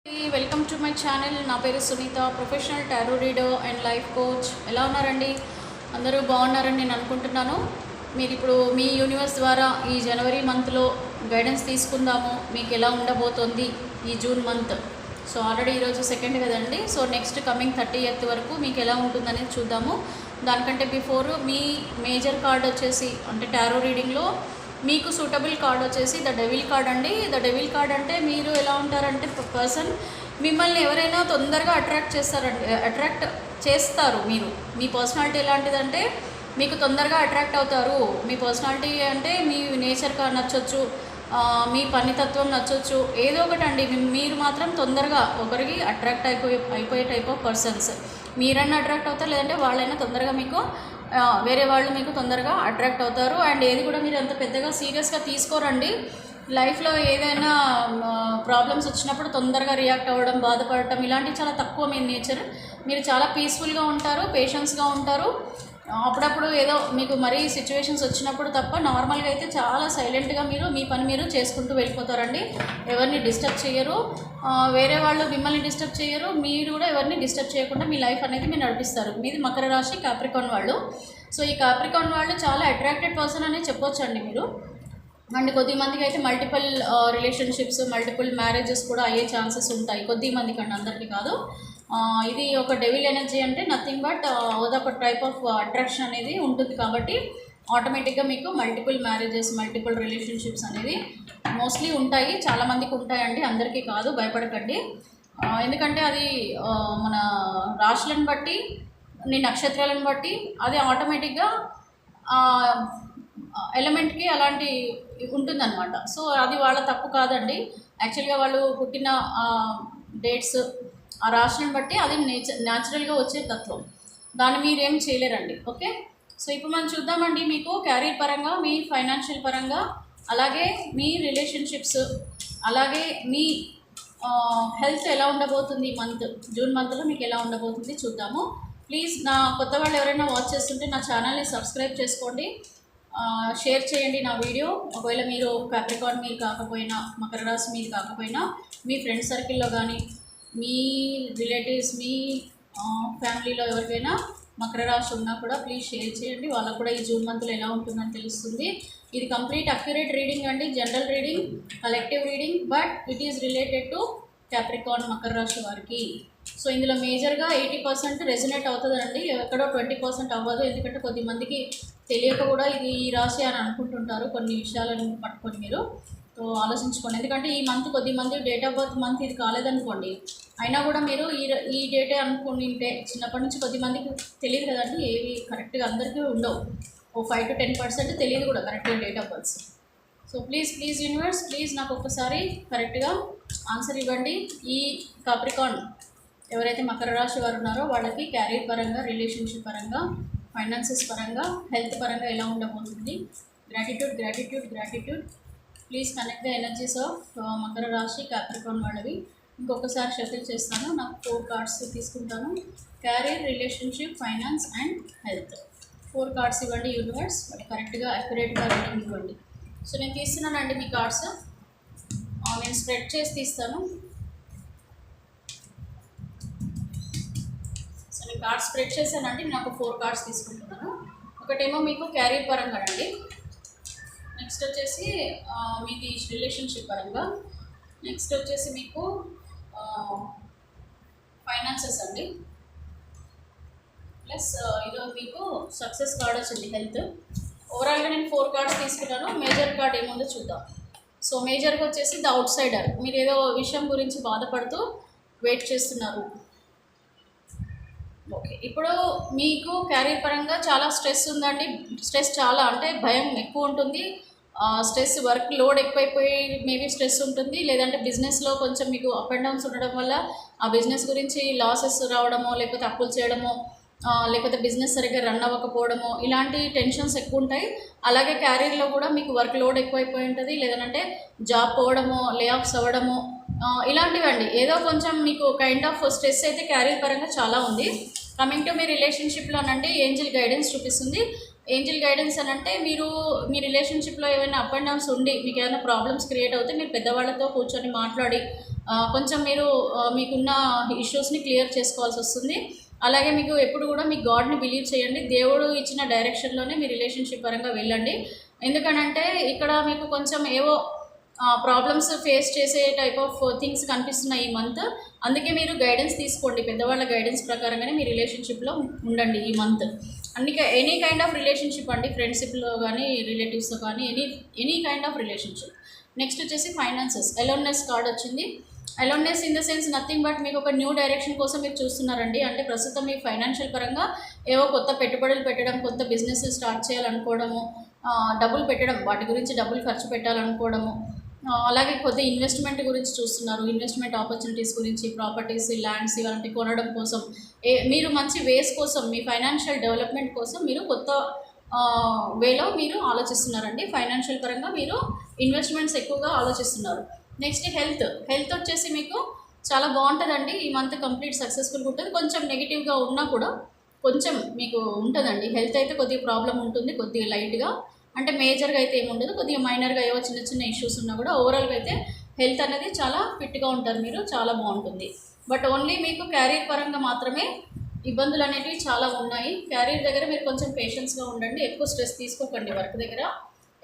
Welcome to my channel. నా పేరు Sunita, professional tarot reader and life coach. ఎలా ఉన్నారండి? అందరూ బాగున్నారని నేను అనుకుంటున్నాను. మీరు ఇప్పుడు మీ యూనివర్స్ ద్వారా ఈ జనవరి మంత్లో గైడెన్స్ తీసుకుందాము. మీకు ఎలా ఉండబోతోంది ఈ జూన్ మంత్. సో ఆల్రెడీ ఈరోజు 2nd కదండి. సో నెక్స్ట్ కమింగ్ 30th వరకు మీకు ఎలా ఉంటుందనేది చూద్దాము. దానికంటే బిఫోర్ మీ మేజర్ కార్డ్ వచ్చేసి అంటే టారో రీడింగ్లో మీకు సూటబుల్ కార్డ్ వచ్చేసి ద డెవిల్ కార్డ్ అండి. ద డెవిల్ కార్డ్ అంటే మీరు ఎలా ఉంటారంటే పర్సన్ మిమ్మల్ని ఎవరైనా తొందరగా అట్రాక్ట్ చేస్తారు. మీరు మీ పర్సనాలిటీ ఎలాంటిదంటే మీకు తొందరగా అట్రాక్ట్ అవుతారు. మీ పర్సనాలిటీ అంటే మీ నేచర్ నచ్చొచ్చు, మీ పనితత్వం నచ్చొచ్చు, ఏదో ఒకటి అండి. మీరు మాత్రం తొందరగా ఒకరికి అట్రాక్ట్ అయిపోయే టైప్ ఆఫ్ పర్సన్స్. మీరైనా అట్రాక్ట్ అవుతారు, లేదంటే వాళ్ళైనా తొందరగా మీకు వేరే వాళ్ళు మీకు తొందరగా అట్రాక్ట్ అవుతారు. అండ్ ఏది కూడా మీరు అంత పెద్దగా సీరియస్గా తీసుకోరండి. లైఫ్లో ఏదైనా ప్రాబ్లమ్స్ వచ్చినప్పుడు తొందరగా రియాక్ట్ అవ్వడం, బాధపడటం ఇలాంటివి చాలా తక్కువ మీ నేచర్. మీరు చాలా పీస్ఫుల్గా ఉంటారు, పేషెన్స్గా ఉంటారు. అప్పుడప్పుడు ఏదో మీకు మరీ సిచ్యువేషన్స్ వచ్చినప్పుడు తప్ప నార్మల్గా అయితే చాలా సైలెంట్గా మీరు మీ పని మీరు చేసుకుంటూ వెళ్ళిపోతారండి. ఎవరిని డిస్టర్బ్ చేయరు, వేరే వాళ్ళు మిమ్మల్ని డిస్టర్బ్ చేయరు, మీరు కూడా ఎవరిని డిస్టర్బ్ చేయకుండా మీ లైఫ్ అనేది మీరు నడిపిస్తారు. మీది మకర రాశి, కాప్రికాన్ వాళ్ళు. సో ఈ కాప్రికాన్ వాళ్ళు చాలా అట్రాక్టెడ్ పర్సన్ అనే చెప్పొచ్చు అండి మీరు. అండ్ కొద్దిమందికి అయితే మల్టిపుల్ రిలేషన్షిప్స్, మల్టిపుల్ మ్యారేజెస్ కూడా అయ్యే ఛాన్సెస్ ఉంటాయి. కొద్దిమందికి అండి, అందరికీ కాదు. ఇది ఒక డెవిల్ ఎనర్జీ అంటే నథింగ్ బట్ అదొక టైప్ ఆఫ్ అట్రాక్షన్ అనేది ఉంటుంది. కాబట్టి ఆటోమేటిక్గా మీకు మల్టిపుల్ మ్యారేజెస్, మల్టిపుల్ రిలేషన్షిప్స్ అనేది మోస్ట్లీ ఉంటాయి. చాలామందికి ఉంటాయండి, అందరికీ కాదు, భయపడకండి. ఎందుకంటే అది మన రాశులను బట్టి, నీ నక్షత్రాలను బట్టి అది ఆటోమేటిక్గా ఎలిమెంట్కి అలాంటి ఉంటుందన్నమాట. సో అది వాళ్ళ తప్పు కాదండి. యాక్చువల్గా వాళ్ళు పుట్టిన డేట్స్, ఆ రాశిని బట్టి అది న్యాచురల్గా వచ్చే తత్వం. దాన్ని మీరేం చేయలేరండి. ఓకే, సో ఇప్పుడు మనం చూద్దామండి. మీకు క్యారియర్ పరంగా, మీ ఫైనాన్షియల్ పరంగా, అలాగే మీ రిలేషన్షిప్స్, అలాగే మీ హెల్త్ ఎలా ఉండబోతుంది జూన్ మంత్లో మీకు ఎలా ఉండబోతుంది చూద్దాము. ప్లీజ్ నా కొత్త వాళ్ళు ఎవరైనా వాచ్ చేస్తుంటే నా ఛానల్ని సబ్స్క్రైబ్ చేసుకోండి, షేర్ చేయండి నా వీడియో. ఒకవేళ మీరు కాప్రికాన్ మీరు కాకపోయినా, మకర రాశి మీరు కాకపోయినా, మీ ఫ్రెండ్ సర్కిల్లో కానీ, మీ రిలేటివ్స్, మీ ఫ్యామిలీలో ఎవరికైనా మకర రాశి ఉన్నా కూడా ప్లీజ్ షేర్ చేయండి. వాళ్ళకు కూడా ఈ జూన్ మంత్లో ఎలా ఉంటుందని తెలుస్తుంది. ఇది కంప్లీట్ అక్యురేట్ రీడింగ్ అండి, general reading, collective reading, but it is related to కాప్రికాన్ Makar రాశి వారికి. సో ఇందులో మేజర్గా 80% రెజొనేట్ అవుతుందండి, ఎక్కడో 20% అవ్వదు. ఎందుకంటే కొద్దిమందికి తెలియక కూడా ఇది ఈ రాశి అని అనుకుంటుంటారు కొన్ని విషయాలను పట్టుకొని. మీరు సో ఆలోచించుకోండి. ఎందుకంటే ఈ మంత్ కొద్దిమంది డేట్ ఆఫ్ బర్త్ మంత్ ఇది కాలేదనుకోండి, అయినా కూడా మీరు ఈ డేటే అనుకుని ఉంటే, చిన్నప్పటి నుంచి కొద్దిమందికి తెలియదు కదండి, ఏవి కరెక్ట్గా అందరికీ ఉండవు. ఓ 5 to 10% తెలియదు కూడా కరెక్ట్గా date of births. So please universe, please నాకు ఒక్కసారి కరెక్ట్గా ఆన్సర్ ఇవ్వండి. ఈ కాప్రికాన్ ఎవరైతే మకర రాశి వారు ఉన్నారో వాళ్ళకి క్యారియర్ పరంగా, రిలేషన్షిప్ పరంగా, ఫైనాన్సెస్ పరంగా, హెల్త్ పరంగా ఎలా ఉండబోతుంది. Gratitude. Please connect the energies of Makar రాశి, కాప్రికాన్ వాళ్ళవి. ఇంకొకసారి షఫిల్ చేస్తాను. నాకు 4 కార్డ్స్ తీసుకుంటాను. Carrier, relationship, finance and health. 4 cards ఇవ్వండి యూనివర్స్. మరి కరెక్ట్గా అక్యురేట్గా రీడింగ్ ఇవ్వండి. సో నేను తీస్తున్నానండి మీ కార్డ్స్. నేను స్ప్రెడ్ చేసి తీస్తాను. సో నేను కార్డ్స్ స్ప్రెడ్ చేశానండి. నేను ఒక 4 కార్డ్స్ తీసుకుంటున్నాను. ఒకటేమో మీకు క్యారియర్ పరంగా అండి, నెక్స్ట్ వచ్చేసి మీది రిలేషన్షిప్ పరంగా, నెక్స్ట్ వచ్చేసి మీకు ఫైనాన్సెస్ అండి, ప్లస్ ఇది మీకు సక్సెస్ కార్డ్ వచ్చింది, హెల్త్. ఓవరాల్గా నేను 4 కార్డ్స్ తీసుకున్నాను. మేజర్ కార్డ్ ఏముందో చూద్దాం. సో మేజర్గా వచ్చేసి ద అవుట్ సైడర్. మీరు ఏదో విషయం గురించి బాధపడుతూ వెయిట్ చేస్తున్నారు. ఓకే, ఇప్పుడు మీకు క్యారియర్ పరంగా చాలా స్ట్రెస్ ఉందండి. స్ట్రెస్ చాలా అంటే భయం ఎక్కువ ఉంటుంది. స్ట్రెస్, వర్క్ లోడ్ ఎక్కువైపోయి మేబీ స్ట్రెస్ ఉంటుంది. లేదంటే బిజినెస్లో కొంచెం మీకు అప్ అండ్ డౌన్స్ ఉండడం వల్ల ఆ బిజినెస్ గురించి లాసెస్ రావడమో, లేకపోతే అప్పులు చేయడమో, లేకపోతే బిజినెస్ సరిగ్గా రన్ అవ్వకపోవడమో, ఇలాంటి టెన్షన్స్ ఎక్కువ ఉంటాయి. అలాగే క్యారియర్లో కూడా మీకు వర్క్ లోడ్ ఎక్కువైపోయి ఉంటుంది. లేదంటే జాబ్ పోవడమో, లే ఆఫ్స్ అవ్వడమో, ఇలాంటివి అండి. ఏదో కొంచెం మీకు కైండ్ ఆఫ్ స్ట్రెస్ అయితే క్యారియర్ పరంగా చాలా ఉంది. కమింగ్ టు మీ రిలేషన్షిప్లోనండి ఏంజిల్ గైడెన్స్ చూపిస్తుంది. ఏంజిల్ గైడెన్స్ అని అంటే మీరు మీ రిలేషన్షిప్లో ఏమైనా అప్ అండ్ డౌన్స్ ఉండి మీకు ఏమైనా ప్రాబ్లమ్స్ క్రియేట్ అవుతే మీరు పెద్దవాళ్ళతో కూర్చొని మాట్లాడి కొంచెం మీరు మీకున్న ఇష్యూస్ని క్లియర్ చేసుకోవాల్సి వస్తుంది. అలాగే మీకు ఎప్పుడు కూడా మీ గాడ్ని బిలీవ్ చేయండి. దేవుడు ఇచ్చిన డైరెక్షన్లోనే మీ రిలేషన్షిప్ పరంగా వెళ్ళండి. ఎందుకనంటే ఇక్కడ మీకు కొంచెం ఏవో ప్రాబ్లమ్స్ ఫేస్ చేసే టైప్ ఆఫ్ థింగ్స్ కనిపిస్తున్నాయి ఈ మంత్. అందుకే మీరు గైడెన్స్ తీసుకోండి, పెద్దవాళ్ళ గైడెన్స్ ప్రకారంగానే మీ రిలేషన్షిప్లో ఉండండి ఈ month. Any kind of relationship అండి, ఫ్రెండ్షిప్లో కానీ రిలేటివ్స్తో కానీ any kind of relationship. Next వచ్చేసి ఫైనాన్సెస్. అలోన్నెస్ కార్డ్ వచ్చింది. Aloneness in the sense nothing but మీకు ఒక న్యూ డైరెక్షన్ కోసం మీరు చూస్తున్నారండి. అంటే ప్రస్తుతం మీ ఫైనాన్షియల్ పరంగా ఏవో కొత్త పెట్టుబడులు పెట్టడం, కొత్త బిజినెస్ స్టార్ట్ చేయాలనుకోవడము, డబ్బులు పెట్టడం, వాటి గురించి డబ్బులు ఖర్చు పెట్టాలనుకోవడము, అలాగే కొద్ది ఇన్వెస్ట్మెంట్ గురించి చూస్తున్నారు. ఇన్వెస్ట్మెంట్ ఆపర్చునిటీస్ గురించి, ప్రాపర్టీస్, ల్యాండ్స్ ఇలాంటివి కొనడం కోసం, మీరు మంచి వేస్ కోసం, మీ ఫైనాన్షియల్ డెవలప్మెంట్ కోసం మీరు కొత్త వేలో మీరు ఆలోచిస్తున్నారండి. ఫైనాన్షియల్ పరంగా మీరు ఇన్వెస్ట్మెంట్స్ ఎక్కువగా ఆలోచిస్తున్నారు. నెక్స్ట్ హెల్త్ వచ్చేసి మీకు చాలా బాగుంటుందండి. ఈ మంత్ కంప్లీట్ సక్సెస్ఫుల్గా ఉంటుంది. కొంచెం నెగిటివ్గా ఉన్నా కూడా కొంచెం మీకు ఉంటుందండి. హెల్త్ అయితే కొద్దిగా ప్రాబ్లం ఉంటుంది, కొద్దిగా లైట్గా, అంటే మేజర్గా అయితే ఏమి ఉండదు. కొద్దిగా మైనర్గా ఏవో చిన్న చిన్న ఇష్యూస్ ఉన్నా కూడా ఓవరాల్గా అయితే హెల్త్ అనేది చాలా ఫిట్గా ఉంటారు మీరు, చాలా బాగుంటుంది. బట్ ఓన్లీ మీకు క్యారియర్ పరంగా మాత్రమే ఇబ్బందులు అనేవి చాలా ఉన్నాయి. క్యారియర్ దగ్గర మీరు కొంచెం పేషెన్స్గా ఉండండి. ఎక్కువ స్ట్రెస్ తీసుకోకండి, వర్క్ దగ్గర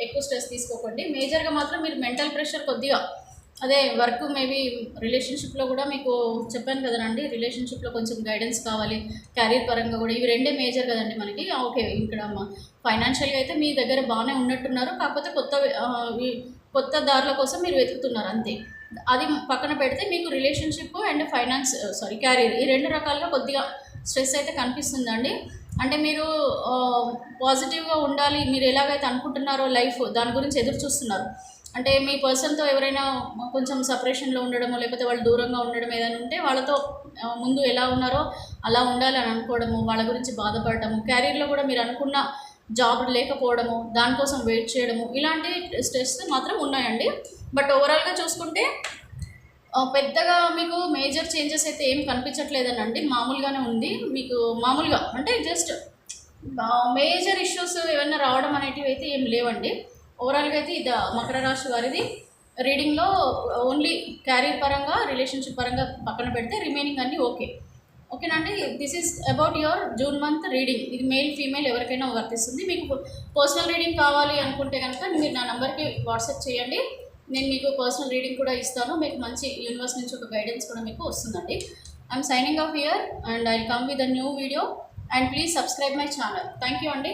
ఎక్కువ స్ట్రెస్ తీసుకోకండి. మేజర్గా మాత్రం మీరు మెంటల్ ప్రెషర్ కొద్దిగా, అదే వర్క్ మేబీ రిలేషన్షిప్లో కూడా మీకు చెప్పాను కదండి, రిలేషన్షిప్లో కొంచెం గైడెన్స్ కావాలి, క్యారియర్ పరంగా కూడా. ఇవి రెండే మేజర్ కదండి మనకి. ఓకే, ఇక్కడ ఫైనాన్షియల్గా అయితే మీ దగ్గర బాగానే ఉన్నట్టున్నారు, కాకపోతే కొత్త దారుల కోసం మీరు వెతుకుతున్నారు అంతే. అది పక్కన పెడితే మీకు రిలేషన్షిప్ అండ్ క్యారియర్, ఈ రెండు రకాలుగా కొద్దిగా స్ట్రెస్ అయితే కనిపిస్తుందండి. అంటే మీరు పాజిటివ్గా ఉండాలి, మీరు ఎలాగైతే అనుకుంటున్నారో లైఫ్, దాని గురించి ఎదురు చూస్తున్నారు. అంటే మీ పర్సన్తో ఎవరైనా కొంచెం సపరేషన్లో ఉండడము, లేకపోతే వాళ్ళు దూరంగా ఉండడం ఏదైనా ఉంటే వాళ్ళతో ముందు ఎలా ఉన్నారో అలా ఉండాలి అని అనుకోవడము, వాళ్ళ గురించి బాధపడటము, క్యారియర్లో కూడా మీరు అనుకున్న జాబ్ లేకపోవడము, దానికోసం వెయిట్ చేయడము, ఇలాంటి స్ట్రెస్ మాత్రం ఉన్నాయండి. బట్ ఓవరాల్గా చూసుకుంటే పెద్దగా మీకు మేజర్ చేంజెస్ అయితే ఏం కనిపించట్లేదనండి, మామూలుగానే ఉంది మీకు. మామూలుగా అంటే జస్ట్ మేజర్ ఇష్యూస్ ఏమైనా రావడం అనేటివి అయితే ఏం లేవండి. ఓవరాల్గా అయితే ఇది మకర రాశి వారిది రీడింగ్లో ఓన్లీ క్యారియర్ పరంగా, రిలేషన్షిప్ పరంగా పక్కన పెడితే రిమైనింగ్ అన్నీ ఓకేనండి. This is about your June month reading. ఇది మేల్ ఫీమేల్ ఎవరికైనా వర్తిస్తుంది. మీకు పర్సనల్ రీడింగ్ కావాలి అనుకుంటే కనుక మీరు నా నెంబర్కి వాట్సాప్ చేయండి, నేను మీకు పర్సనల్ రీడింగ్ కూడా ఇస్తాను. మీకు మంచి యూనివర్స్ నుంచి ఒక గైడెన్స్ కూడా మీకు వస్తుందండి. I'm signing off here and I come with a new video and please subscribe my channel. Thank you అండి.